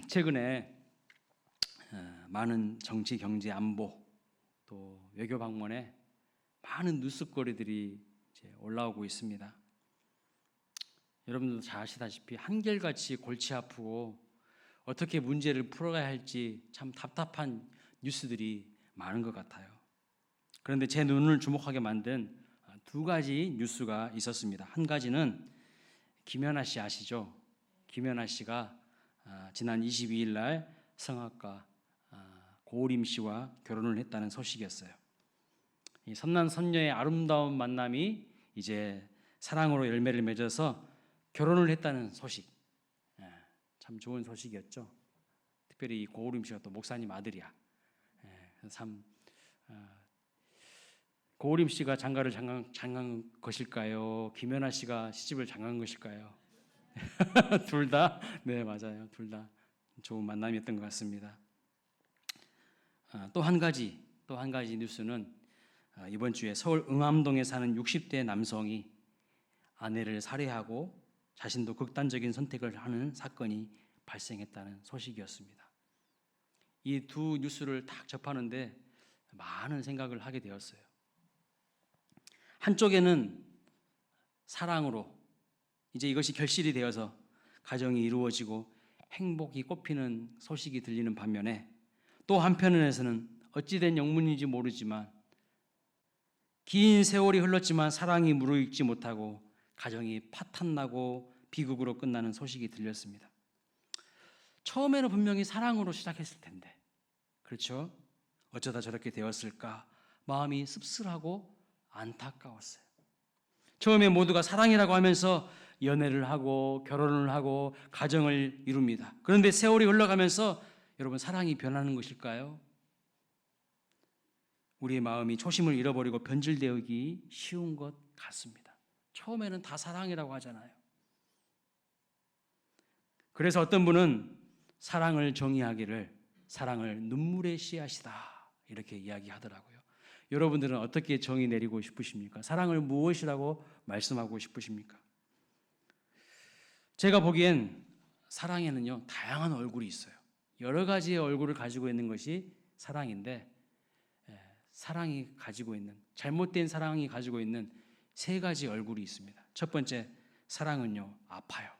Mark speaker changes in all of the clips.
Speaker 1: 최근에 많은 정치, 경제, 안보 또 외교 방문에 많은 뉴스거리들이 이제 올라오고 있습니다. 여러분들도 잘 아시다시피 한결같이 골치 아프고 어떻게 문제를 풀어가야 할지 참 답답한 뉴스들이 많은 것 같아요. 그런데 제 눈을 주목하게 만든 두 가지 뉴스가 있었습니다. 한 가지는 김연아 씨 아시죠? 김연아 씨가 지난 22일 날 성악가 고우림 씨와 결혼을 했다는 소식이었어요. 이 선남선녀의 아름다운 만남이 이제 사랑으로 열매를 맺어서 결혼을 했다는 소식, 참 좋은 소식이었죠. 특별히 이 고우림 씨가 또 목사님 아들이야. 참 고우림 씨가 장가를 장간 것일까요? 김연아 씨가 시집을 장간 것일까요? 둘 다? 네, 맞아요. 둘 다 좋은 만남이었던 것 같습니다. 또 한 가지 뉴스는 이번 주에 서울 응암동에 사는 60대 남성이 아내를 살해하고 자신도 극단적인 선택을 하는 사건이 발생했다는 소식이었습니다. 이 두 뉴스를 딱 접하는데 많은 생각을 하게 되었어요. 한쪽에는 사랑으로 이제 이것이 결실이 되어서 가정이 이루어지고 행복이 꽃피는 소식이 들리는 반면에 또 한편에서는 어찌된 영문인지 모르지만 긴 세월이 흘렀지만 사랑이 무르익지 못하고 가정이 파탄나고 비극으로 끝나는 소식이 들렸습니다. 처음에는 분명히 사랑으로 시작했을 텐데, 그렇죠? 어쩌다 저렇게 되었을까? 마음이 씁쓸하고 안타까웠어요. 처음에 모두가 사랑이라고 하면서 연애를 하고 결혼을 하고 가정을 이룹니다. 그런데 세월이 흘러가면서 여러분, 사랑이 변하는 것일까요? 우리의 마음이 초심을 잃어버리고 변질되기 쉬운 것 같습니다. 처음에는 다 사랑이라고 하잖아요. 그래서 어떤 분은 사랑을 정의하기를 사랑을 눈물의 씨앗이다 이렇게 이야기하더라고요. 여러분들은 어떻게 정의 내리고 싶으십니까? 사랑을 무엇이라고 말씀하고 싶으십니까? 제가 보기엔 사랑에는요, 다양한 얼굴이 있어요. 여러 가지의 얼굴을 가지고 있는 것이 사랑인데, 사랑이 가지고 있는, 잘못된 사랑이 가지고 있는 세 가지 얼굴이 있습니다. 첫 번째, 사랑은요, 아파요.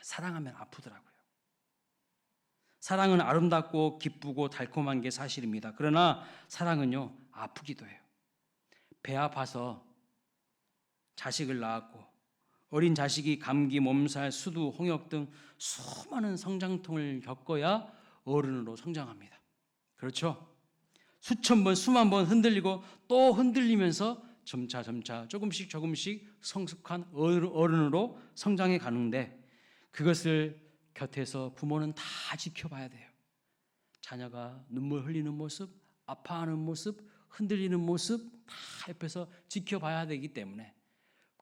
Speaker 1: 사랑하면 아프더라고요. 사랑은 아름답고 기쁘고 달콤한 게 사실입니다. 그러나 사랑은요, 아프기도 해요. 배 아파서 자식을 낳았고 어린 자식이 감기, 몸살, 수두, 홍역 등 수많은 성장통을 겪어야 어른으로 성장합니다. 그렇죠? 수천 번, 수만 번 흔들리고 또 흔들리면서 점차 조금씩 성숙한 어른으로 성장해 가는데, 그것을 곁에서 부모는 다 지켜봐야 돼요. 자녀가 눈물 흘리는 모습, 아파하는 모습, 흔들리는 모습 다 옆에서 지켜봐야 되기 때문에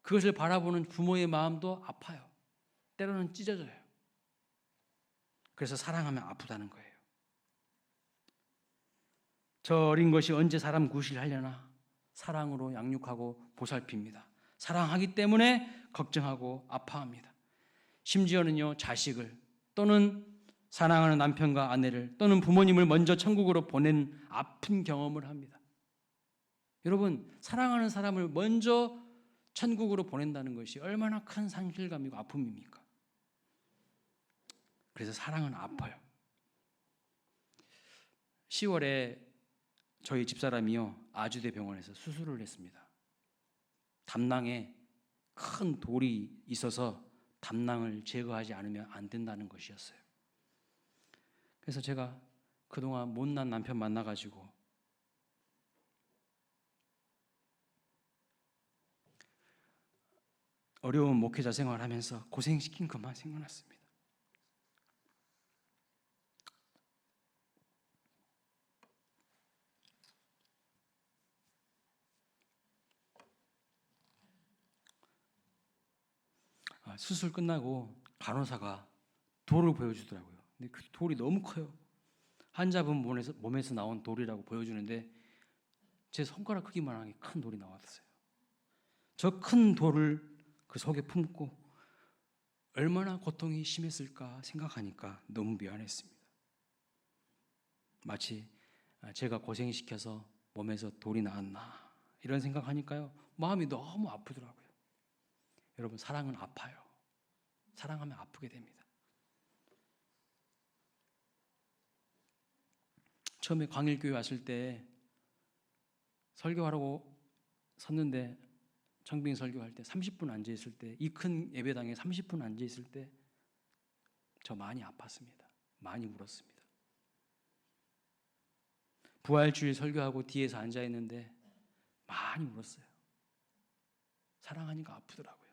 Speaker 1: 그것을 바라보는 부모의 마음도 아파요. 때로는 찢어져요. 그래서 사랑하면 아프다는 거예요. 저 어린 것이 언제 사람 구실하려나? 사랑으로 양육하고 보살핍니다. 사랑하기 때문에 걱정하고 아파합니다. 심지어는요, 자식을 또는 사랑하는 남편과 아내를 또는 부모님을 먼저 천국으로 보낸 아픈 경험을 합니다. 여러분, 사랑하는 사람을 먼저 천국으로 보낸다는 것이 얼마나 큰 상실감이고 아픔입니까? 그래서 사랑은 아파요. 10월에 저희 집사람이요, 아주대 병원에서 수술을 했습니다. 담낭에 큰 돌이 있어서 담낭을 제거하지 않으면 안 된다는 것이었어요. 그래서 제가 그동안 못난 남편 만나가지고 어려운 목회자 생활하면서 고생시킨 것만 생각났습니다. 수술 끝나고 간호사가 돌을 보여주더라고요. 근데 그 돌이 너무 커요. 환자분 몸에서 나온 돌이라고 보여주는데 제 손가락 크기만하게 큰 돌이 나왔어요. 저 큰 돌을 그 속에 품고 얼마나 고통이 심했을까 생각하니까 너무 미안했습니다. 마치 제가 고생시켜서 몸에서 돌이 나왔나 이런 생각하니까요, 마음이 너무 아프더라고요. 여러분, 사랑은 아파요. 사랑하면 아프게 됩니다. 처음에 광일교회 왔을 때 설교하라고 섰는데, 청빙 설교할 때 30분 앉아있을 때, 이 큰 예배당에 30분 앉아있을 때 저 많이 아팠습니다. 많이 울었습니다. 부활주일 설교하고 뒤에서 앉아있는데 많이 울었어요. 사랑하니까 아프더라고요.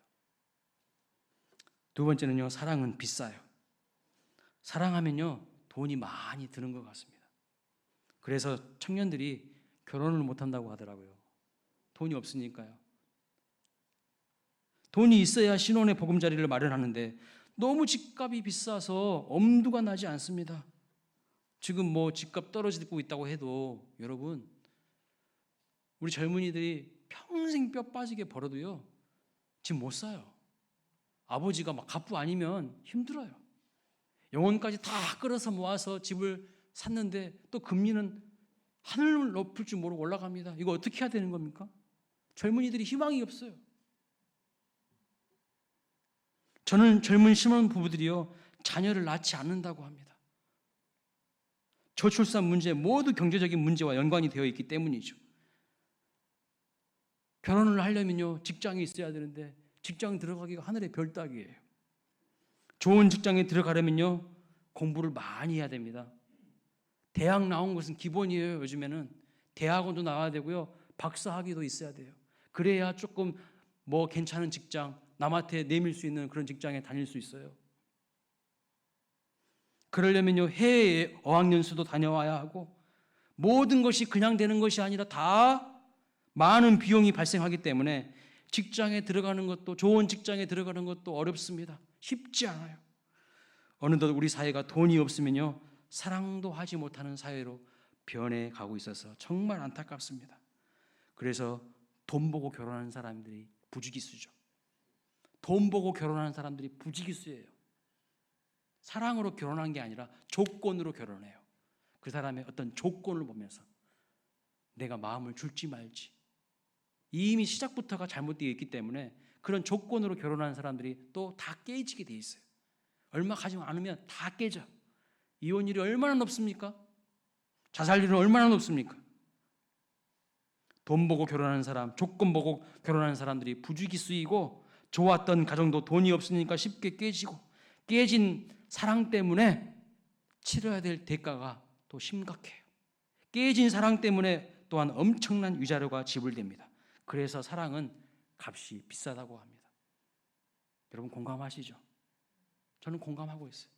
Speaker 1: 두 번째는요, 사랑은 비싸요. 사랑하면요, 돈이 많이 드는 것 같습니다. 그래서 청년들이 결혼을 못한다고 하더라고요. 돈이 없으니까요. 돈이 있어야 신혼의 보금자리를 마련하는데 너무 집값이 비싸서 엄두가 나지 않습니다. 지금 뭐 집값 떨어지고 있다고 해도 여러분, 우리 젊은이들이 평생 뼈 빠지게 벌어도요, 집 못 사요. 아버지가 막 갑부 아니면 힘들어요. 영혼까지 다 끌어서 모아서 집을 샀는데 또 금리는 하늘을 높을 줄 모르고 올라갑니다. 이거 어떻게 해야 되는 겁니까? 젊은이들이 희망이 없어요. 저는 젊은 신혼부부들이요, 자녀를 낳지 않는다고 합니다. 저출산 문제, 모두 경제적인 문제와 연관이 되어 있기 때문이죠. 결혼을 하려면요, 직장이 있어야 되는데 직장 들어가기가 하늘의 별 따기예요. 좋은 직장에 들어가려면요, 공부를 많이 해야 됩니다. 대학 나온 것은 기본이에요. 요즘에는 대학원도 나와야 되고요, 박사학위도 있어야 돼요. 그래야 조금 뭐 괜찮은 직장, 남한테 내밀 수 있는 그런 직장에 다닐 수 있어요. 그러려면요, 해외에 어학연수도 다녀와야 하고, 모든 것이 그냥 되는 것이 아니라 다 많은 비용이 발생하기 때문에 직장에 들어가는 것도, 좋은 직장에 들어가는 것도 어렵습니다. 쉽지 않아요. 어느덧 우리 사회가 돈이 없으면요, 사랑도 하지 못하는 사회로 변해가고 있어서 정말 안타깝습니다. 그래서 돈 보고 결혼하는 사람들이 부지기수죠. 돈 보고 결혼하는 사람들이 부지기수예요. 사랑으로 결혼한 게 아니라 조건으로 결혼해요. 그 사람의 어떤 조건을 보면서 내가 마음을 줄지 말지. 이미 시작부터가 잘못되어 있기 때문에 그런 조건으로 결혼하는 사람들이 또 다 깨지게 돼 있어요. 얼마 가지 않으면 다 깨져. 이혼율이 얼마나 높습니까? 자살률은 얼마나 높습니까? 돈 보고 결혼하는 사람, 조건 보고 결혼하는 사람들이 부지기수이고, 좋았던 가정도 돈이 없으니까 쉽게 깨지고, 깨진 사랑 때문에 치러야 될 대가가 또 심각해요. 깨진 사랑 때문에 또한 엄청난 위자료가 지불됩니다. 그래서 사랑은 값이 비싸다고 합니다. 여러분 공감하시죠? 저는 공감하고 있어요.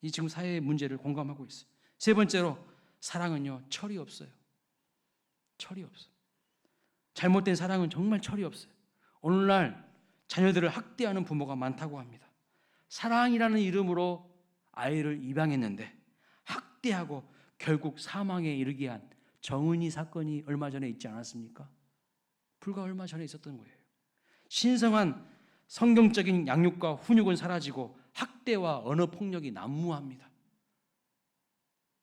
Speaker 1: 이 지금 사회의 문제를 공감하고 있어요. 세 번째로, 사랑은요, 철이 없어요. 철이 없어요. 잘못된 사랑은 정말 철이 없어요. 오늘날 자녀들을 학대하는 부모가 많다고 합니다. 사랑이라는 이름으로 아이를 입양했는데 학대하고 결국 사망에 이르게 한 정은이 사건이 얼마 전에 있지 않았습니까? 불과 얼마 전에 있었던 거예요. 신성한 성경적인 양육과 훈육은 사라지고 학대와 언어폭력이 난무합니다.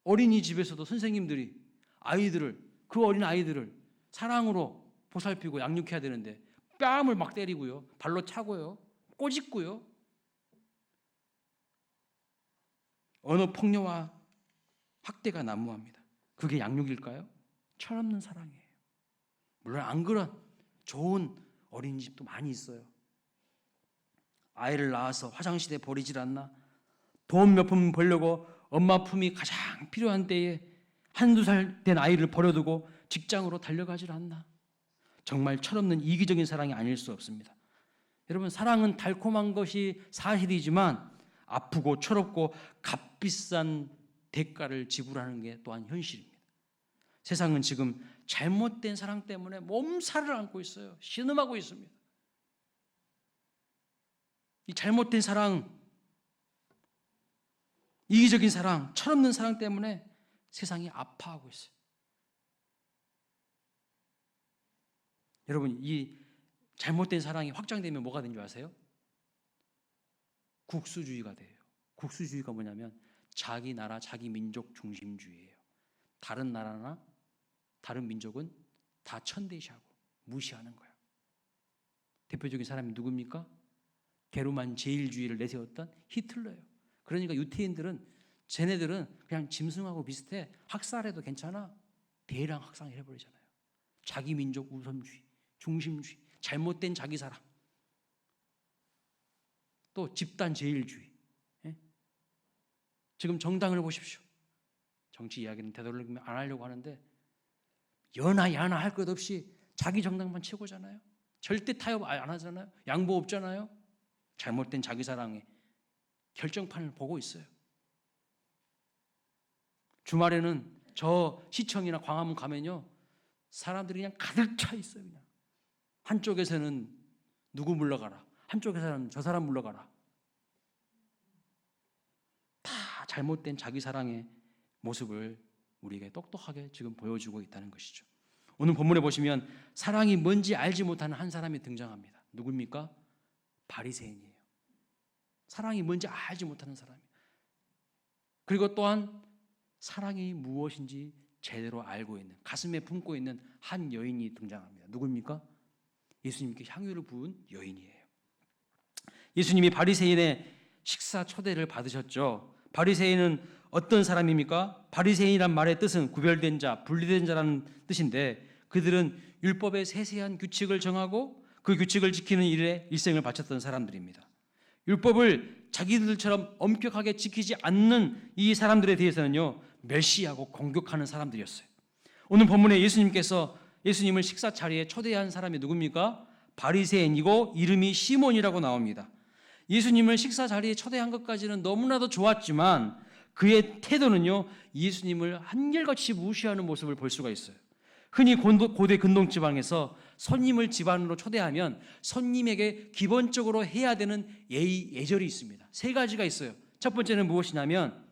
Speaker 1: 어린이집에서도 선생님들이 아이들을, 그 어린 아이들을 사랑으로 보살피고 양육해야 되는데 뺨을 막 때리고요, 발로 차고요, 꼬집고요. 언어폭력과 학대가 난무합니다. 그게 양육일까요? 철없는 사랑이에요. 물론 안 그런 좋은 어린이집도 많이 있어요. 아이를 낳아서 화장실에 버리질 않나? 돈 몇 푼 벌려고 엄마 품이 가장 필요한 때에 한두 살 된 아이를 버려두고 직장으로 달려가질 않나? 정말 철없는 이기적인 사랑이 아닐 수 없습니다. 여러분, 사랑은 달콤한 것이 사실이지만 아프고 철없고 값비싼 대가를 지불하는 게 또한 현실입니다. 세상은 지금 잘못된 사랑 때문에 몸살을 앓고 있어요. 신음하고 있습니다. 이 잘못된 사랑, 이기적인 사랑, 철없는 사랑 때문에 세상이 아파하고 있어요. 여러분, 이 잘못된 사랑이 확장되면 뭐가 되는 줄 아세요? 국수주의가 돼요. 국수주의가 뭐냐면 자기 나라, 자기 민족 중심주의예요. 다른 나라나 다른 민족은 다 천대시하고 무시하는 거예요. 대표적인 사람이 누굽니까? 게르만 제일주의를 내세웠던 히틀러예요. 그러니까 유태인들은 쟤네들은 그냥 짐승하고 비슷해. 학살해도 괜찮아. 대량 학살을 해버리잖아요. 자기 민족 우선주의, 중심주의, 잘못된 자기 사랑, 또 집단 제일주의. 예? 지금 정당을 보십시오. 정치 이야기는 되도록이면 안 하려고 하는데 여나 야나 할 것 없이 자기 정당만 최고잖아요. 절대 타협 안 하잖아요. 양보 없잖아요. 잘못된 자기 사랑의 결정판을 보고 있어요. 주말에는 저 시청이나 광화문 가면요, 사람들이 그냥 가득 차 있어요. 그냥 한쪽에서는 누구 물러가라, 한쪽에서는 저 사람 물러가라. 다 잘못된 자기 사랑의 모습을 우리에게 똑똑하게 지금 보여주고 있다는 것이죠. 오늘 본문에 보시면 사랑이 뭔지 알지 못하는 한 사람이 등장합니다. 누굽니까? 바리새인이에요. 사랑이 뭔지 알지 못하는 사람이에요. 그리고 또한 사랑이 무엇인지 제대로 알고 있는, 가슴에 품고 있는 한 여인이 등장합니다. 누굽니까? 예수님께 향유를 부은 여인이에요. 예수님이 바리새인의 식사 초대를 받으셨죠. 바리새인은 어떤 사람입니까? 바리새인이란 말의 뜻은 구별된 자, 분리된 자라는 뜻인데, 그들은 율법의 세세한 규칙을 정하고 그 규칙을 지키는 일에 일생을 바쳤던 사람들입니다. 율법을 자기들처럼 엄격하게 지키지 않는 이 사람들에 대해서는요, 멸시하고 공격하는 사람들이었어요. 오늘 본문에 예수님을 식사 자리에 초대한 사람이 누굽니까? 바리새인이고 이름이 시몬이라고 나옵니다. 예수님을 식사 자리에 초대한 것까지는 너무나도 좋았지만 그의 태도는요, 예수님을 한결같이 무시하는 모습을 볼 수가 있어요. 흔히 고대 근동 지방에서 손님을 집안으로 초대하면 손님에게 기본적으로 해야 되는 예절이 있습니다. 세 가지가 있어요. 첫 번째는 무엇이냐면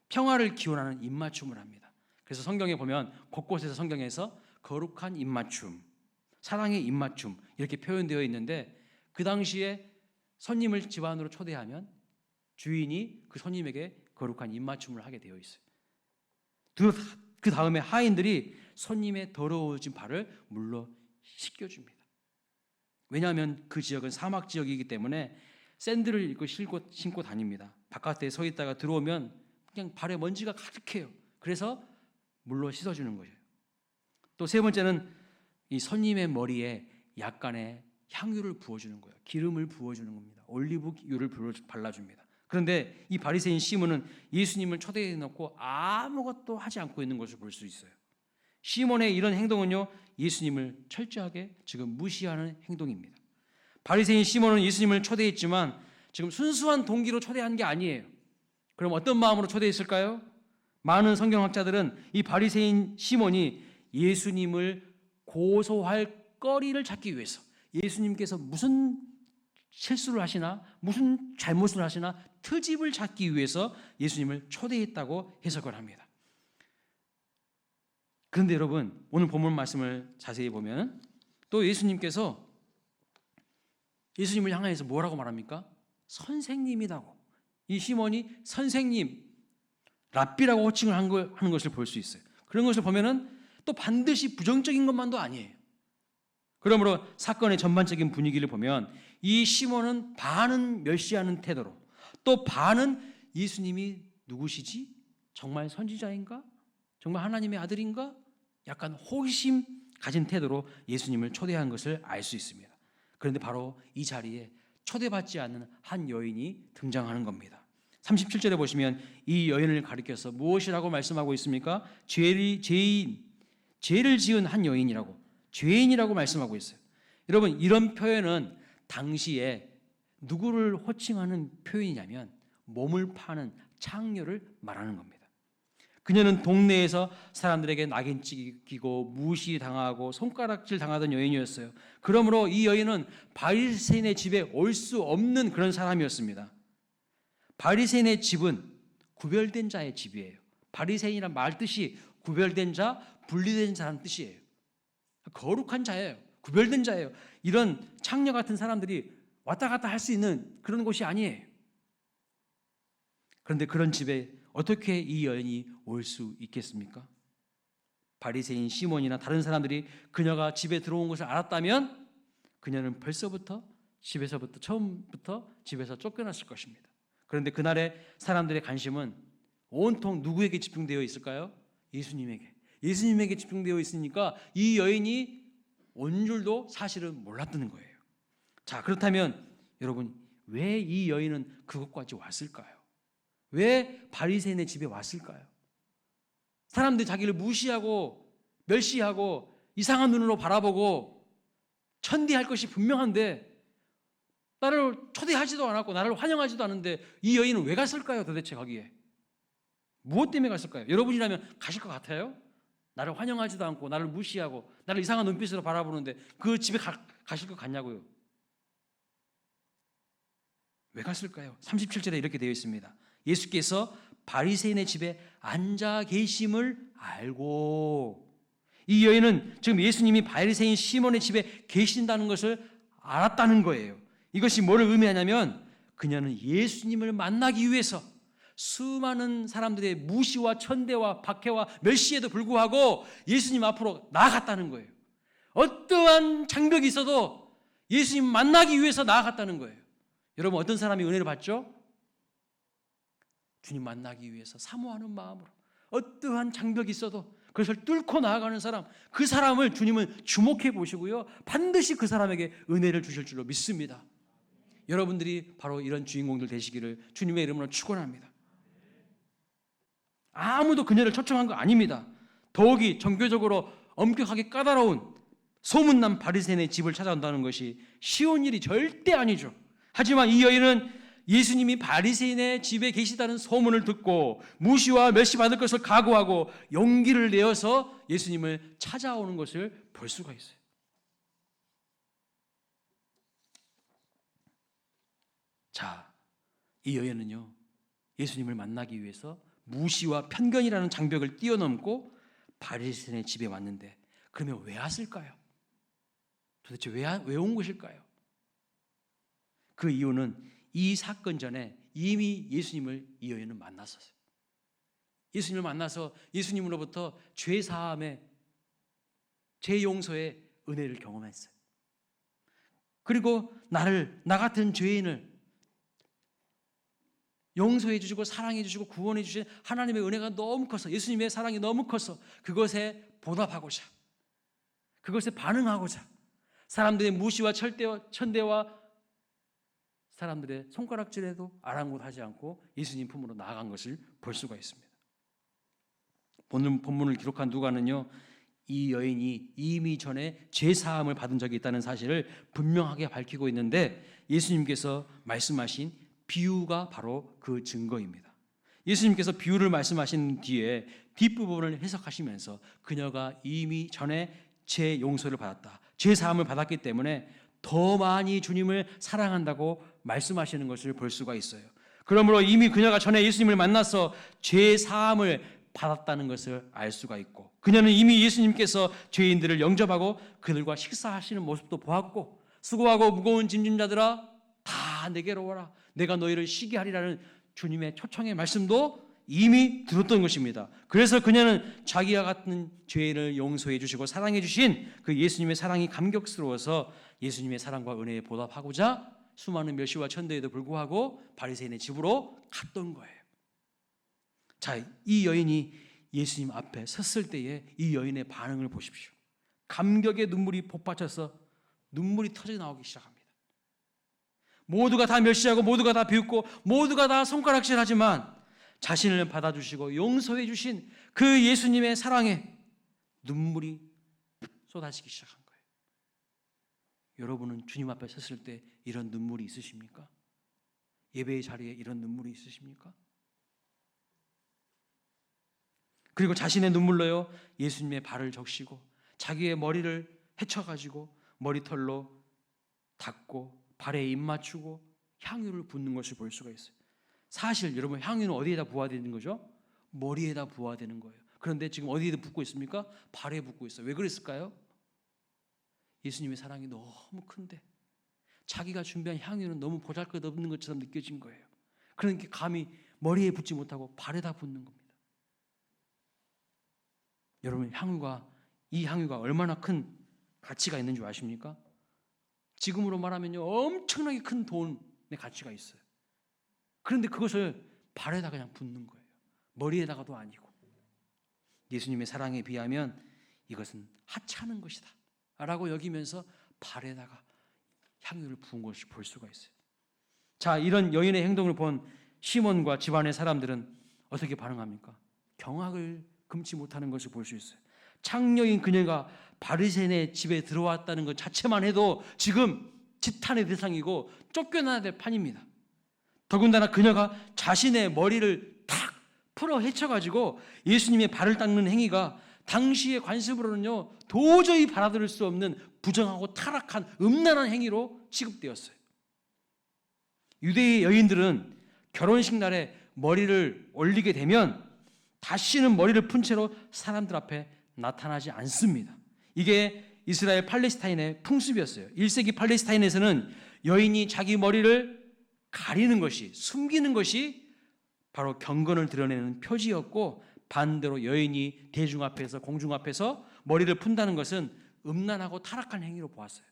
Speaker 1: 평화를 기원하는 입맞춤을 합니다. 그래서 성경에 보면 곳곳에서 성경에서 거룩한 입맞춤, 사랑의 입맞춤 이렇게 표현되어 있는데, 그 당시에 손님을 집안으로 초대하면 주인이 그 손님에게 거룩한 입맞춤을 하게 되어 있어요. 그 다음에 하인들이 손님의 더러워진 발을 물러 씻겨줍니다. 왜냐하면 그 지역은 사막 지역이기 때문에 샌들을 입고 신고 다닙니다. 바깥에 서 있다가 들어오면 그냥 발에 먼지가 가득해요. 그래서 물로 씻어주는 거예요. 또 세 번째는 이 손님의 머리에 약간의 향유를 부어주는 거예요. 기름을 부어주는 겁니다. 올리브유를 발라줍니다. 그런데 이 바리새인 시몬은 예수님을 초대해 놓고 아무것도 하지 않고 있는 것을 볼 수 있어요. 시몬의 이런 행동은요, 예수님을 철저하게 지금 무시하는 행동입니다. 바리새인 시몬은 예수님을 초대했지만 지금 순수한 동기로 초대한 게 아니에요. 그럼 어떤 마음으로 초대했을까요? 많은 성경학자들은 이 바리새인 시몬이 예수님을 고소할 거리를 찾기 위해서, 예수님께서 무슨 실수를 하시나 무슨 잘못을 하시나 트집을 찾기 위해서 예수님을 초대했다고 해석을 합니다. 그런데 여러분, 오늘 본문 말씀을 자세히 보면 또 예수님께서 예수님을 향해서 뭐라고 말합니까? 선생님이라고. 이 시몬이 선생님, 랍비라고 호칭을 하는 것을 볼 수 있어요. 그런 것을 보면은 또 반드시 부정적인 것만도 아니에요. 그러므로 사건의 전반적인 분위기를 보면 이 시몬은 반은 멸시하는 태도로, 또 반은 예수님이 누구시지? 정말 선지자인가? 정말 하나님의 아들인가? 약간 호기심 가진 태도로 예수님을 초대한 것을 알 수 있습니다. 그런데 바로 이 자리에 초대받지 않는 한 여인이 등장하는 겁니다. 37절에 보시면 이 여인을 가리켜서 무엇이라고 말씀하고 있습니까? 죄를 지은 한 여인이라고, 죄인이라고 말씀하고 있어요. 여러분, 이런 표현은 당시에 누구를 호칭하는 표현이냐면 몸을 파는 창녀를 말하는 겁니다. 그녀는 동네에서 사람들에게 낙인 찍히고 무시당하고 손가락질 당하던 여인이었어요. 그러므로 이 여인은 바리새인의 집에 올 수 없는 그런 사람이었습니다. 바리새인의 집은 구별된 자의 집이에요. 바리새인이란 말 뜻이 구별된 자, 분리된 자라는 뜻이에요. 거룩한 자예요. 구별된 자예요. 이런 창녀 같은 사람들이 왔다 갔다 할 수 있는 그런 곳이 아니에요. 그런데 그런 집에 어떻게 이 여인이 올 수 있겠습니까? 바리새인 시몬이나 다른 사람들이 그녀가 집에 들어온 것을 알았다면 그녀는 벌써부터 처음부터 집에서 쫓겨났을 것입니다. 그런데 그날의 사람들의 관심은 온통 누구에게 집중되어 있을까요? 예수님에게 집중되어 있으니까 이 여인이 온 줄도 사실은 몰랐다는 거예요. 자, 그렇다면 여러분, 왜 이 여인은 그곳까지 왔을까요? 왜 바리새인의 집에 왔을까요? 사람들이 자기를 무시하고 멸시하고 이상한 눈으로 바라보고 천대할 것이 분명한데 나를 초대하지도 않았고 나를 환영하지도 않은데 이 여인은 왜 갔을까요? 도대체 거기에 무엇 때문에 갔을까요? 여러분이라면 가실 것 같아요? 나를 환영하지도 않고 나를 무시하고 나를 이상한 눈빛으로 바라보는데 그 집에 가실 것 같냐고요? 왜 갔을까요? 37절에 이렇게 되어 있습니다. 예수께서 바리새인의 집에 앉아 계심을 알고, 이 여인은 지금 예수님이 바리새인 시몬의 집에 계신다는 것을 알았다는 거예요. 이것이 뭐를 의미하냐면 그녀는 예수님을 만나기 위해서 수많은 사람들의 무시와 천대와 박해와 멸시에도 불구하고 예수님 앞으로 나아갔다는 거예요. 어떠한 장벽이 있어도 예수님 만나기 위해서 나아갔다는 거예요. 여러분, 어떤 사람이 은혜를 받죠? 주님 만나기 위해서 사모하는 마음으로 어떠한 장벽이 있어도 그것을 뚫고 나아가는 사람, 그 사람을 주님은 주목해 보시고요, 반드시 그 사람에게 은혜를 주실 줄로 믿습니다. 여러분들이 바로 이런 주인공들 되시기를 주님의 이름으로 축원합니다. 아무도 그녀를 초청한 거 아닙니다. 더욱이 종교적으로 엄격하게 까다로운 소문난 바리새인의 집을 찾아온다는 것이 쉬운 일이 절대 아니죠. 하지만 이 여인은 예수님이 바리새인의 집에 계시다는 소문을 듣고 무시와 멸시받을 것을 각오하고 용기를 내어서 예수님을 찾아오는 것을 볼 수가 있어요. 자, 이 여인은요, 예수님을 만나기 위해서 무시와 편견이라는 장벽을 뛰어넘고 바리새인의 집에 왔는데, 그러면 왜 왔을까요? 도대체 왜 온 것일까요? 그 이유는 이 사건 전에 이미 예수님을 이 여인은 만났었어요. 예수님을 만나서 예수님으로부터 죄 사함의, 죄 용서의 은혜를 경험했어요. 그리고 나 같은 죄인을 용서해 주시고 사랑해 주시고 구원해 주신 하나님의 은혜가 너무 커서, 예수님의 사랑이 너무 커서 그것에 보답하고자, 그것에 반응하고자 사람들의 무시와 천대와 사람들의 손가락질에도 아랑곳하지 않고 예수님 품으로 나아간 것을 볼 수가 있습니다. 본문을 기록한 누가는요, 이 여인이 이미 전에 죄사함을 받은 적이 있다는 사실을 분명하게 밝히고 있는데, 예수님께서 말씀하신 비유가 바로 그 증거입니다. 예수님께서 비유를 말씀하신 뒤에 뒷부분을 해석하시면서 그녀가 이미 전에 죄 용서를 받았다, 죄 사함을 받았기 때문에 더 많이 주님을 사랑한다고 말씀하시는 것을 볼 수가 있어요. 그러므로 이미 그녀가 전에 예수님을 만나서 죄 사함을 받았다는 것을 알 수가 있고, 그녀는 이미 예수님께서 죄인들을 영접하고 그들과 식사하시는 모습도 보았고, 수고하고 무거운 짐진 자들아 다 내게로 오라, 내가 너희를 쉬게 하리라는 주님의 초청의 말씀도 이미 들었던 것입니다. 그래서 그녀는 자기와 같은 죄인을 용서해 주시고 사랑해 주신 그 예수님의 사랑이 감격스러워서 예수님의 사랑과 은혜에 보답하고자 수많은 멸시와 천대에도 불구하고 바리새인의 집으로 갔던 거예요. 자, 이 여인이 예수님 앞에 섰을 때에 이 여인의 반응을 보십시오. 감격의 눈물이 폭받쳐서 눈물이 터져 나오기 시작합니다. 모두가 다 멸시하고 모두가 다 비웃고 모두가 다 손가락질하지만 자신을 받아주시고 용서해 주신 그 예수님의 사랑에 눈물이 쏟아지기 시작한 거예요. 여러분은 주님 앞에 섰을 때 이런 눈물이 있으십니까? 예배의 자리에 이런 눈물이 있으십니까? 그리고 자신의 눈물로요, 예수님의 발을 적시고 자기의 머리를 헤쳐가지고 머리털로 닦고 발에 입 맞추고 향유를 붓는 것을 볼 수가 있어요. 사실 여러분, 향유는 어디에다 부어야 되는 거죠? 머리에다 부어야 되는 거예요. 그런데 지금 어디에다 붓고 있습니까? 발에 붓고 있어요. 왜 그랬을까요? 예수님의 사랑이 너무 큰데, 자기가 준비한 향유는 너무 보잘것없는 것처럼 느껴진 거예요. 그러니까 감히 머리에 붓지 못하고 발에다 붓는 겁니다. 여러분, 이 향유가 얼마나 큰 가치가 있는 줄 아십니까? 지금으로 말하면요, 엄청나게 큰 돈의 가치가 있어요. 그런데 그것을 발에다 그냥 붓는 거예요. 머리에다가도 아니고. 예수님의 사랑에 비하면 이것은 하찮은 것이다 라고 여기면서 발에다가 향유를 부은 것을 볼 수가 있어요. 자, 이런 여인의 행동을 본 시몬과 집안의 사람들은 어떻게 반응합니까? 경악을 금치 못하는 것을 볼 수 있어요. 창녀인 그녀가 바리새인의 집에 들어왔다는 것 자체만 해도 지금 지탄의 대상이고 쫓겨나야 될 판입니다. 더군다나 그녀가 자신의 머리를 탁 풀어 헤쳐가지고 예수님의 발을 닦는 행위가 당시의 관습으로는요 도저히 받아들일 수 없는 부정하고 타락한 음란한 행위로 취급되었어요. 유대의 여인들은 결혼식 날에 머리를 올리게 되면 다시는 머리를 푼 채로 사람들 앞에 나타나지 않습니다. 이게 이스라엘 팔레스타인의 풍습이었어요. 1세기 팔레스타인에서는 여인이 자기 머리를 가리는 것이, 숨기는 것이 바로 경건을 드러내는 표지였고, 반대로 여인이 대중 앞에서, 공중 앞에서 머리를 푼다는 것은 음란하고 타락한 행위로 보았어요.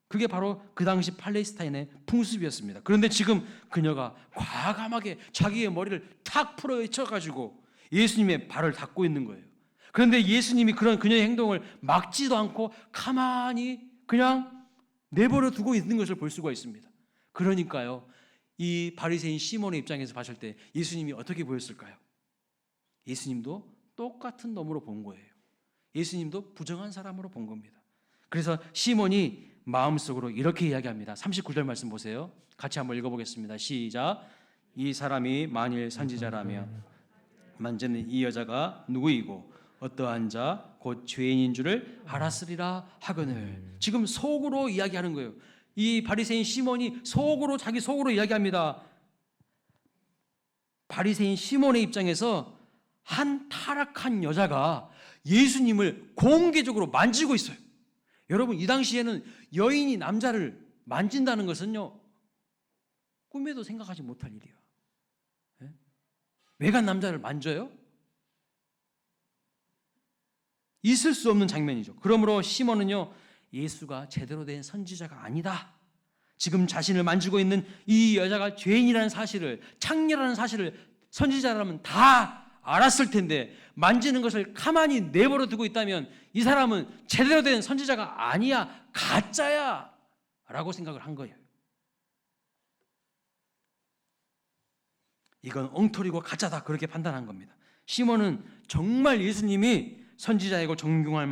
Speaker 1: 그게 바로 그 당시 팔레스타인의 풍습이었습니다. 그런데 지금 그녀가 과감하게 자기의 머리를 탁 풀어 헤쳐가지고 예수님의 발을 닦고 있는 거예요. 그런데 예수님이 그런 그녀의 행동을 막지도 않고 가만히 그냥 내버려 두고 있는 것을 볼 수가 있습니다. 그러니까요, 이 바리새인 시몬의 입장에서 봤을 때 예수님이 어떻게 보였을까요? 예수님도 똑같은 놈으로 본 거예요. 예수님도 부정한 사람으로 본 겁니다. 그래서 시몬이 마음속으로 이렇게 이야기합니다. 39절 말씀 보세요. 같이 한번 읽어보겠습니다. 시작. 이 사람이 만일 선지자라면 만지는 이 여자가 누구이고 어떠한 자 곧 죄인인 줄을 알았으리라 하거늘. 지금 속으로 이야기하는 거예요. 이 바리새인 시몬이 자기 속으로 이야기합니다. 바리새인 시몬의 입장에서 한 타락한 여자가 예수님을 공개적으로 만지고 있어요. 여러분, 이 당시에는 여인이 남자를 만진다는 것은요 꿈에도 생각하지 못할 일이야. 외간 남자를 만져요? 있을 수 없는 장면이죠. 그러므로 시몬은요 예수가 제대로 된 선지자가 아니다, 지금 자신을 만지고 있는 이 여자가 죄인이라는 사실을, 창녀라는 사실을 선지자라면 다 알았을 텐데 만지는 것을 가만히 내버려 두고 있다면 이 사람은 제대로 된 선지자가 아니야, 가짜야 라고 생각을 한 거예요. 이건 엉터리고 가짜다, 그렇게 판단한 겁니다. 시몬은 정말 예수님이 선지자이고 존경할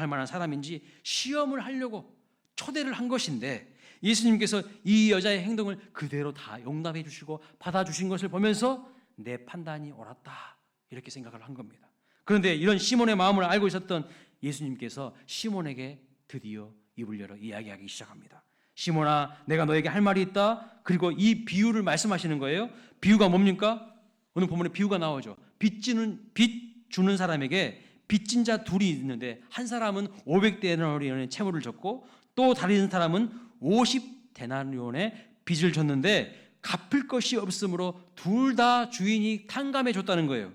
Speaker 1: 만한 사람인지 시험을 하려고 초대를 한 것인데, 예수님께서 이 여자의 행동을 그대로 다 용납해 주시고 받아주신 것을 보면서 내 판단이 옳았다, 이렇게 생각을 한 겁니다. 그런데 이런 시몬의 마음을 알고 있었던 예수님께서 시몬에게 드디어 입을 열어 이야기하기 시작합니다. 시몬아, 내가 너에게 할 말이 있다. 그리고 이 비유를 말씀하시는 거예요. 비유가 뭡니까? 오늘 본문에 비유가 나오죠. 빚 주는 사람에게 빚진 자 둘이 있는데, 한 사람은 500데나리온의 채무를 졌고 또 다른 사람은 50데나리온의 빚을 졌는데 갚을 것이 없으므로 둘 다 주인이 탕감해 줬다는 거예요.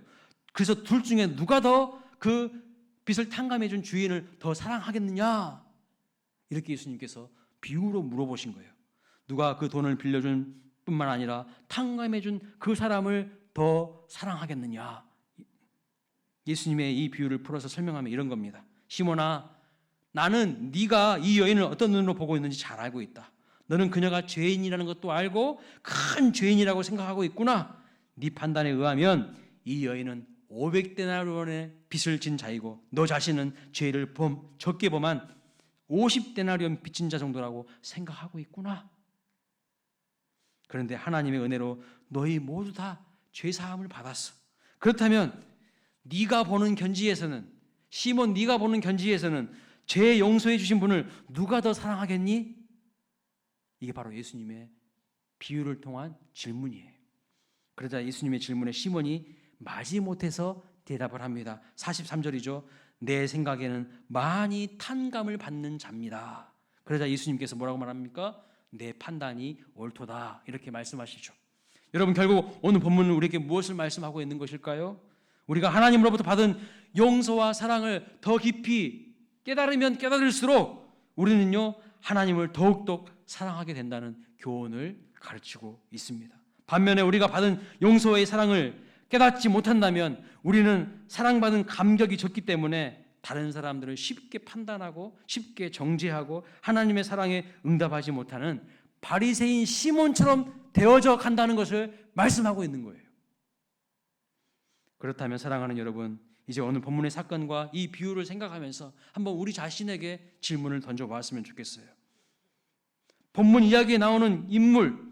Speaker 1: 그래서 둘 중에 누가 더 그 빚을 탕감해 준 주인을 더 사랑하겠느냐, 이렇게 예수님께서 비유로 물어보신 거예요. 누가 그 돈을 빌려준 뿐만 아니라 탕감해 준 그 사람을 더 사랑하겠느냐. 예수님의 이 비유를 풀어서 설명하면 이런 겁니다. 시몬아, 나는 네가 이 여인을 어떤 눈으로 보고 있는지 잘 알고 있다. 너는 그녀가 죄인이라는 것도 알고 큰 죄인이라고 생각하고 있구나. 네 판단에 의하면 이 여인은 500데나리온의 빚을 진 자이고 너 자신은 죄를 적게 범한 50데나리온 빚진 자 정도라고 생각하고 있구나. 그런데 하나님의 은혜로 너희 모두 다 죄사함을 받았어. 그렇다면 네가 보는 견지에서는, 시몬 네가 보는 견지에서는 죄 용서해 주신 분을 누가 더 사랑하겠니? 이게 바로 예수님의 비유를 통한 질문이에요. 그러자 예수님의 질문에 시몬이 마지못해서 대답을 합니다. 43절이죠. 내 생각에는 많이 탕감을 받는 자입니다. 그러자 예수님께서 뭐라고 말합니까? 내 판단이 옳도다 이렇게 말씀하시죠. 여러분, 결국 오늘 본문은 우리에게 무엇을 말씀하고 있는 것일까요? 우리가 하나님으로부터 받은 용서와 사랑을 더 깊이 깨달으면 깨달을수록 우리는요 하나님을 더욱더 사랑하게 된다는 교훈을 가르치고 있습니다. 반면에 우리가 받은 용서의 사랑을 깨닫지 못한다면 우리는 사랑받은 감격이 적기 때문에 다른 사람들을 쉽게 판단하고 쉽게 정죄하고 하나님의 사랑에 응답하지 못하는 바리새인 시몬처럼 되어져 간다는 것을 말씀하고 있는 거예요. 그렇다면 사랑하는 여러분, 이제 오늘 본문의 사건과 이 비유를 생각하면서 한번 우리 자신에게 질문을 던져보았으면 좋겠어요. 본문 이야기에 나오는 인물,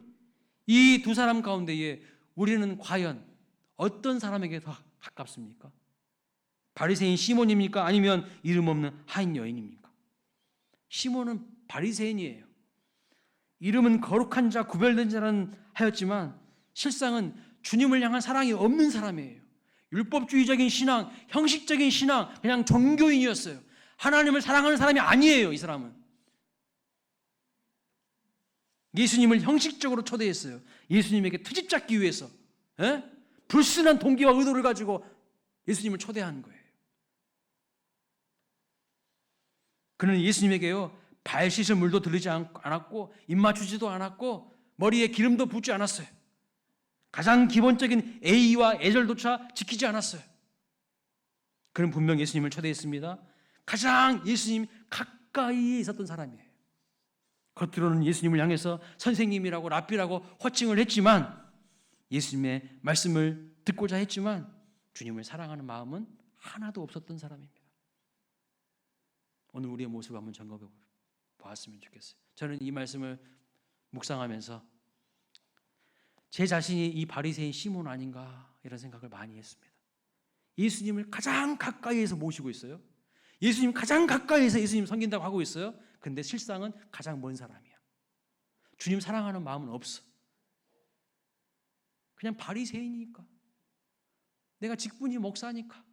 Speaker 1: 이 두 사람 가운데에 우리는 과연 어떤 사람에게 더 가깝습니까? 바리새인 시몬입니까? 아니면 이름 없는 하인 여인입니까? 시몬은 바리새인이에요. 이름은 거룩한 자, 구별된 자는 하였지만 실상은 주님을 향한 사랑이 없는 사람이에요. 율법주의적인 신앙, 형식적인 신앙, 그냥 종교인이었어요. 하나님을 사랑하는 사람이 아니에요. 이 사람은 예수님을 형식적으로 초대했어요. 예수님에게 트집 잡기 위해서 불순한 동기와 의도를 가지고 예수님을 초대한 거예요. 그는 예수님에게요 발 씻을 물도 들리지 않았고 입 맞추지도 않았고 머리에 기름도 붓지 않았어요. 가장 기본적인 예의와 예절조차 지키지 않았어요. 그는 분명 예수님을 초대했습니다. 가장 예수님 가까이에 있었던 사람이에요. 겉으로는 예수님을 향해서 선생님이라고 랍비라고 호칭을 했지만, 예수님의 말씀을 듣고자 했지만 주님을 사랑하는 마음은 하나도 없었던 사람입니다. 오늘 우리의 모습을 한번 점검해 보았으면 좋겠어요. 저는 이 말씀을 묵상하면서 제 자신이 이 바리새인 시몬 아닌가 이런 생각을 많이 했습니다. 예수님을 가장 가까이에서 모시고 있어요. 예수님 가장 가까이에서 예수님 섬긴다고 하고 있어요. 근데 실상은 가장 먼 사람이야. 주님 사랑하는 마음은 없어. 그냥 바리새인이니까, 내가 직분이 목사니까,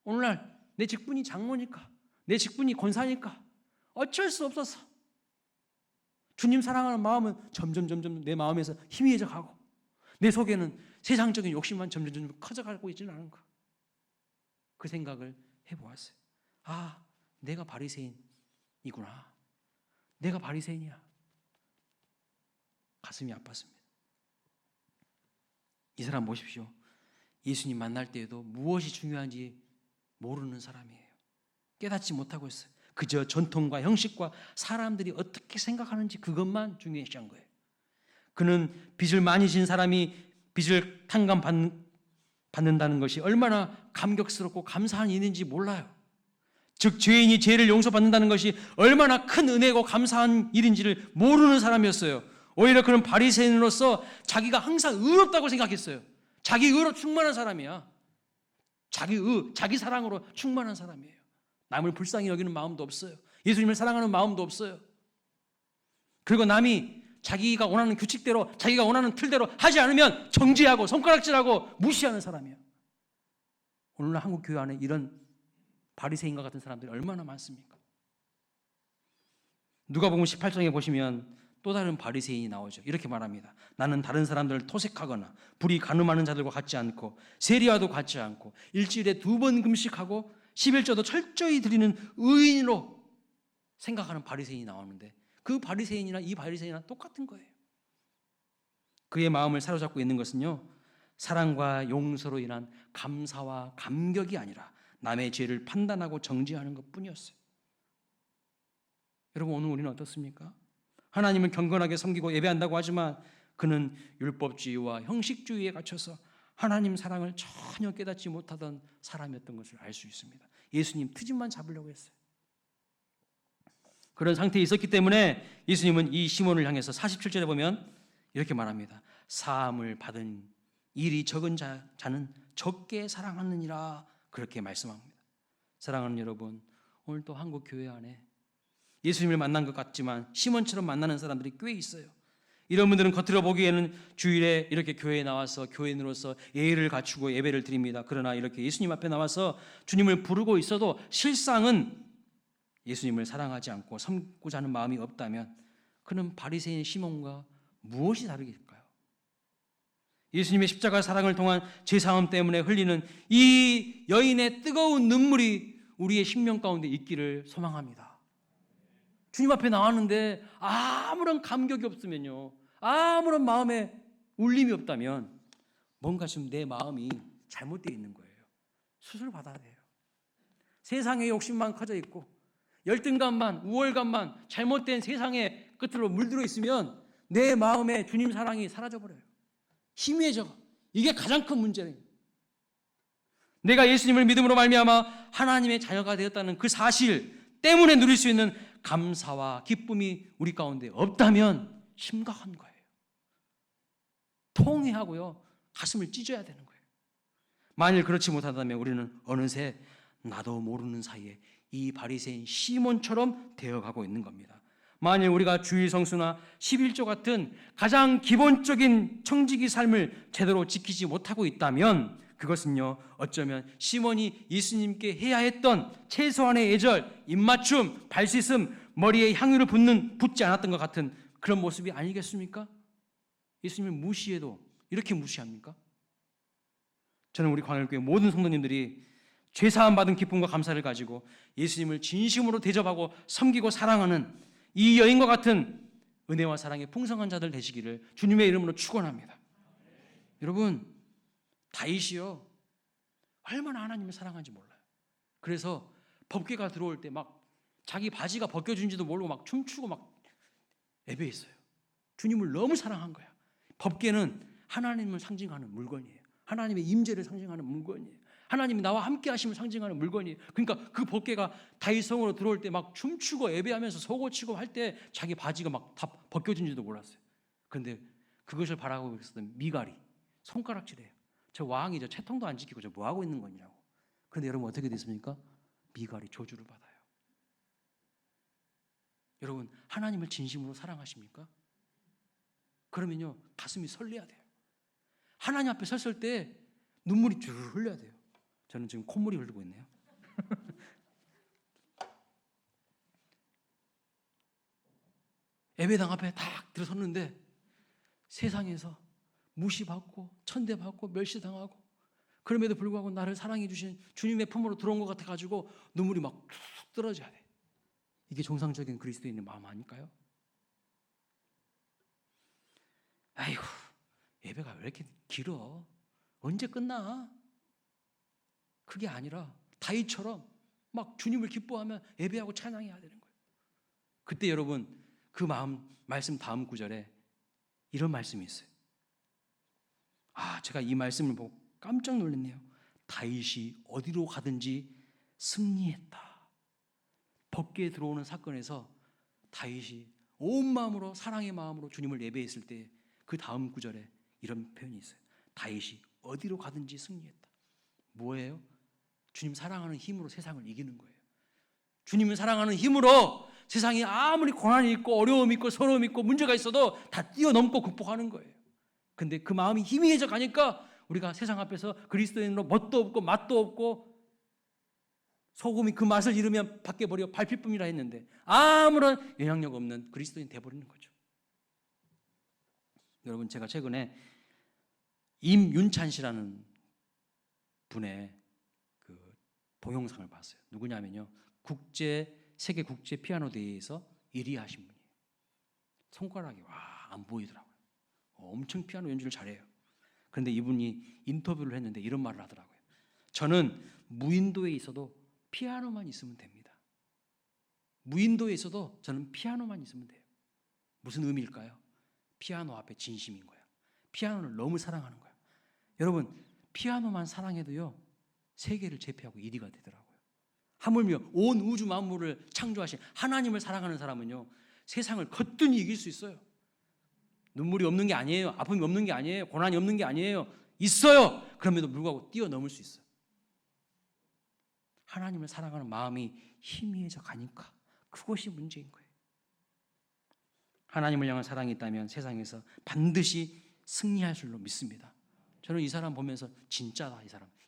Speaker 1: 오늘날 내 직분이 장로니까, 내 직분이 권사니까 어쩔 수 없어서 주님 사랑하는 마음은 점점 내 마음에서 희미해져 가고 내 속에는 세상적인 욕심만 점점 커져가고 있지는 않은가. 그 생각을 해보았어요. 아, 내가 바리새인이구나. 내가 바리새인이야. 가슴이 아팠습니다. 이 사람 보십시오. 예수님 만날 때에도 무엇이 중요한지 모르는 사람이에요. 깨닫지 못하고 있어요. 그저 전통과 형식과 사람들이 어떻게 생각하는지 그것만 중요시한 거예요. 그는 빚을 많이 진 사람이 빚을 탕감받는다는 것이 얼마나 감격스럽고 감사한 일인지 몰라요. 즉 죄인이 죄를 용서받는다는 것이 얼마나 큰 은혜고 감사한 일인지를 모르는 사람이었어요. 오히려 그는 바리새인으로서 자기가 항상 의롭다고 생각했어요. 자기 의로 충만한 사람이야. 자기 사랑으로 충만한 사람이에요. 남을 불쌍히 여기는 마음도 없어요. 예수님을 사랑하는 마음도 없어요. 그리고 남이 자기가 원하는 규칙대로, 자기가 원하는 틀대로 하지 않으면 정죄하고 손가락질하고 무시하는 사람이야. 오늘날 한국 교회 안에 이런 바리새인과 같은 사람들이 얼마나 많습니까? 누가복음 18장에 보시면 또 다른 바리새인이 나오죠. 이렇게 말합니다. 나는 다른 사람들을 토색하거나 불이 간음하는 자들과 같지 않고 세리와도 같지 않고 일주일에 2번 금식하고 11조도 철저히 드리는 의인으로 생각하는 바리새인이 나오는데, 그 바리새인이나 이 바리새인이랑 똑같은 거예요. 그의 마음을 사로잡고 있는 것은요, 사랑과 용서로 인한 감사와 감격이 아니라 남의 죄를 판단하고 정죄하는 것뿐이었어요. 여러분, 오늘 우리는 어떻습니까? 하나님을 경건하게 섬기고 예배한다고 하지만 그는 율법주의와 형식주의에 갇혀서 하나님 사랑을 전혀 깨닫지 못하던 사람이었던 것을 알 수 있습니다. 예수님 트집만 잡으려고 했어요. 그런 상태에 있었기 때문에 예수님은 이 시몬을 향해서 47절에 보면 이렇게 말합니다. 사함을 받은 일이 적은 자는 적게 사랑하느니라, 그렇게 말씀합니다. 사랑하는 여러분, 오늘 또 한국 교회 안에 예수님을 만난 것 같지만 시몬처럼 만나는 사람들이 꽤 있어요. 이런 분들은 겉으로 보기에는 주일에 이렇게 교회에 나와서 교인으로서 예의를 갖추고 예배를 드립니다. 그러나 이렇게 예수님 앞에 나와서 주님을 부르고 있어도 실상은 예수님을 사랑하지 않고 섬고자 하는 마음이 없다면 그는 바리새인 시몬과 무엇이 다르겠을까요? 예수님의 십자가 사랑을 통한 죄사함 때문에 흘리는 이 여인의 뜨거운 눈물이 우리의 심령 가운데 있기를 소망합니다. 주님 앞에 나왔는데 아무런 감격이 없으면요, 아무런 마음에 울림이 없다면 뭔가 지금 내 마음이 잘못되어 있는 거예요. 수술 받아야 돼요. 세상의 욕심만 커져 있고 열등감만, 우월감만, 잘못된 세상의 끝으로 물들어 있으면 내 마음에 주님 사랑이 사라져버려요. 희미해져. 이게 가장 큰 문제예요. 내가 예수님을 믿음으로 말미암아 하나님의 자녀가 되었다는 그 사실 때문에 누릴 수 있는 감사와 기쁨이 우리 가운데 없다면 심각한 거예요. 통회하고요, 가슴을 찢어야 되는 거예요. 만일 그렇지 못하다면 우리는 어느새 나도 모르는 사이에 이 바리새인 시몬처럼 되어가고 있는 겁니다. 만일 우리가 주일 성수나 11조 같은 가장 기본적인 청지기 삶을 제대로 지키지 못하고 있다면 그것은요, 어쩌면 시몬이 예수님께 해야 했던 최소한의 예절, 입맞춤, 발씻음, 머리에 향유를 붓지 않았던 것 같은 그런 모습이 아니겠습니까? 예수님을 무시해도 이렇게 무시합니까? 저는 우리 광일교회 모든 성도님들이 죄사함 받은 기쁨과 감사를 가지고 예수님을 진심으로 대접하고 섬기고 사랑하는 이 여인과 같은 은혜와 사랑의 풍성한 자들 되시기를 주님의 이름으로 축원합니다. 여러분, 다윗이요, 얼마나 하나님을 사랑하는지 몰라요. 그래서 법궤가 들어올 때 막 자기 바지가 벗겨진지도 모르고 막 춤추고 막 예배했어요. 주님을 너무 사랑한 거야. 법궤는 하나님을 상징하는 물건이에요. 하나님의 임재를 상징하는 물건이에요. 하나님이 나와 함께 하심을 상징하는 물건이에요. 그러니까 그 법궤가 다윗 성으로 들어올 때 막 춤추고 예배하면서 소고치고 할 때 자기 바지가 막 다 벗겨진지도 몰랐어요. 그런데 그것을 바라고 있었던 미갈이 손가락질해요. 저 왕이 저 채통도 안 지키고 저 뭐 하고 있는 거냐고. 그런데 여러분 어떻게 됐습니까? 미갈이 저주를 받아요. 여러분, 하나님을 진심으로 사랑하십니까? 그러면요, 가슴이 설레야 돼요. 하나님 앞에 섰을 때 눈물이 줄 흘려야 돼요. 저는 지금 콧물이 흐르고 있네요. 예배당 앞에 딱 들어섰는데 세상에서 무시받고 천대받고 멸시당하고 그럼에도 불구하고 나를 사랑해 주신 주님의 품으로 들어온 것 같아가지고 눈물이 막 툭 떨어져야 돼. 이게 정상적인 그리스도인의 마음 아닐까요? 아이고, 예배가 왜 이렇게 길어? 언제 끝나? 그게 아니라 다윗처럼 막 주님을 기뻐하며 예배하고 찬양해야 되는 거예요. 그때 여러분, 그 말씀 다음 구절에 이런 말씀이 있어요. 제가 이 말씀을 보고 깜짝 놀랐네요. 다윗이 어디로 가든지 승리했다. 법궤에 들어오는 사건에서 다윗이 온 마음으로, 사랑의 마음으로 주님을 예배했을 때 그 다음 구절에 이런 표현이 있어요. 다윗이 어디로 가든지 승리했다. 뭐예요? 주님 사랑하는 힘으로 세상을 이기는 거예요. 주님을 사랑하는 힘으로 세상에 아무리 고난이 있고 어려움이 있고 서러움이 있고 문제가 있어도 다 뛰어넘고 극복하는 거예요. 근데 그 마음이 희미해져 가니까 우리가 세상 앞에서 그리스도인으로 멋도 없고 맛도 없고 소금이 그 맛을 잃으면 밖에 버려 발필품이라 했는데 아무런 영향력 없는 그리스도인 돼버리는 거죠. 여러분, 제가 최근에 임윤찬 씨라는 분의 그 동영상을 봤어요. 누구냐면요, 세계 국제 피아노 대회에서 1위 하신 분이에요. 손가락이 안 보이더라고요. 엄청 피아노 연주를 잘해요. 그런데 이분이 인터뷰를 했는데 이런 말을 하더라고요. 저는 무인도에 있어도 피아노만 있으면 됩니다. 무인도에 있어도 저는 피아노만 있으면 돼요. 무슨 의미일까요? 피아노 앞에 진심인 거야. 피아노를 너무 사랑하는 거야. 여러분, 피아노만 사랑해도요, 세계를 제패하고 1위가 되더라고요. 하물며 온 우주 만물을 창조하신 하나님을 사랑하는 사람은요, 세상을 거뜬히 이길 수 있어요. 눈물이 없는 게 아니에요. 아픔이 없는 게 아니에요. 고난이 없는 게 아니에요. 있어요. 그럼에도 불구하고 뛰어넘을 수 있어요. 하나님을 사랑하는 마음이 희미해져 가니까 그것이 문제인 거예요. 하나님을 향한 사랑이 있다면 세상에서 반드시 승리할 줄로 믿습니다. 저는 이 사람 보면서 진짜다.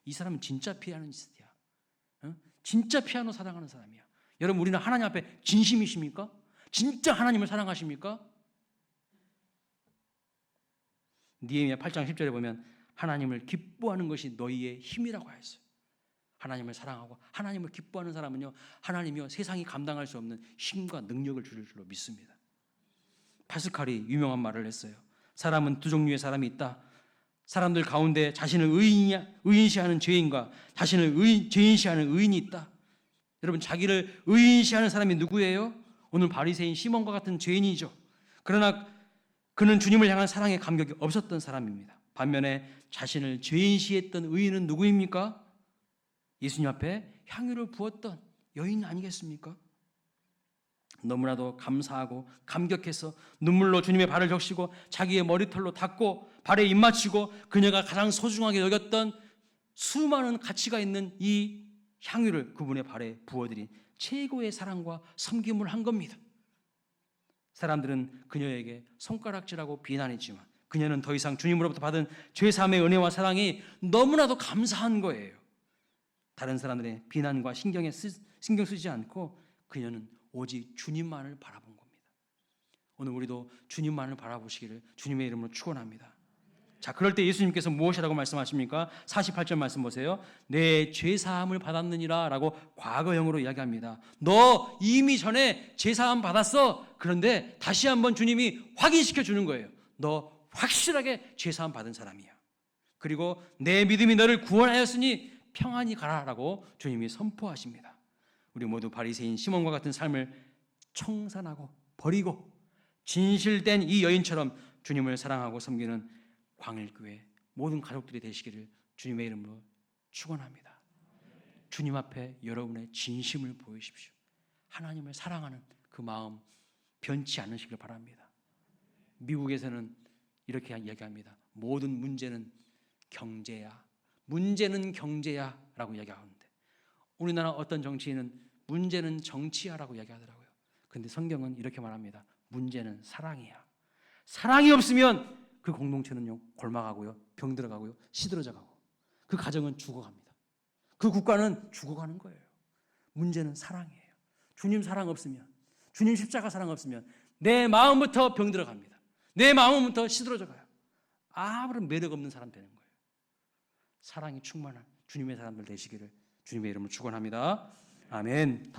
Speaker 1: 이 사람은 진짜 피아니스트야. 진짜 피아노 사랑하는 사람이야. 여러분, 우리는 하나님 앞에 진심이십니까? 진짜 하나님을 사랑하십니까? 느헤미야 8장 10절에 보면 하나님을 기뻐하는 것이 너희의 힘이라고 하였어요. 하나님을 사랑하고 하나님을 기뻐하는 사람은요, 하나님이요 세상이 감당할 수 없는 힘과 능력을 주실 줄로 믿습니다. 파스칼이 유명한 말을 했어요. 사람은 두 종류의 사람이 있다. 사람들 가운데 자신을 의인시하는 죄인과 자신을 죄인시하는 의인이 있다. 여러분, 자기를 의인시하는 사람이 누구예요? 오늘 바리새인 시몬과 같은 죄인이죠. 그러나 그는 주님을 향한 사랑의 감격이 없었던 사람입니다. 반면에 자신을 죄인시했던 의인은 누구입니까? 예수님 앞에 향유를 부었던 여인 아니겠습니까? 너무나도 감사하고 감격해서 눈물로 주님의 발을 적시고 자기의 머리털로 닦고 발에 입맞추고 그녀가 가장 소중하게 여겼던 수많은 가치가 있는 이 향유를 그분의 발에 부어드린 최고의 사랑과 섬김을 한 겁니다. 사람들은 그녀에게 손가락질하고 비난했지만 그녀는 더 이상 주님으로부터 받은 죄사함의 은혜와 사랑이 너무나도 감사한 거예요. 다른 사람들의 비난과 신경 쓰지 않고 그녀는 오직 주님만을 바라본 겁니다. 오늘 우리도 주님만을 바라보시기를 주님의 이름으로 축원합니다. 자, 그럴 때 예수님께서 무엇이라고 말씀하십니까? 48절 말씀 보세요. 내 죄사함을 받았느니라 라고 과거형으로 이야기합니다. 너 이미 전에 죄사함 받았어. 그런데 다시 한번 주님이 확인시켜 주는 거예요. 너 확실하게 죄사함 받은 사람이야. 그리고 내 믿음이 너를 구원하였으니 평안히 가라라고 주님이 선포하십니다. 우리 모두 바리새인 시몬과 같은 삶을 청산하고 버리고 진실된 이 여인처럼 주님을 사랑하고 섬기는 광일교회 모든 가족들이 되시기를 주님의 이름으로 축원합니다. 주님 앞에 여러분의 진심을 보이십시오. 하나님을 사랑하는 그 마음 변치 않으시길 바랍니다. 미국에서는 이렇게 이야기합니다. 모든 문제는 경제야. 문제는 경제야 라고 이야기하는데 우리나라 어떤 정치인은 문제는 정치야 라고 이야기하더라고요. 그런데 성경은 이렇게 말합니다. 문제는 사랑이야. 사랑이 없으면 그 공동체는요 골마가고요, 병들어가고요, 시들어져가고 그 가정은 죽어갑니다. 그 국가는 죽어가는 거예요. 문제는 사랑이에요. 주님 사랑 없으면, 주님 십자가 사랑 없으면 내 마음부터 병들어갑니다. 내 마음부터 시들어져가요. 아무런 매력 없는 사람 되는 거예요. 사랑이 충만한 주님의 사람들 되시기를 주님의 이름으로 축원합니다. 아멘. 다음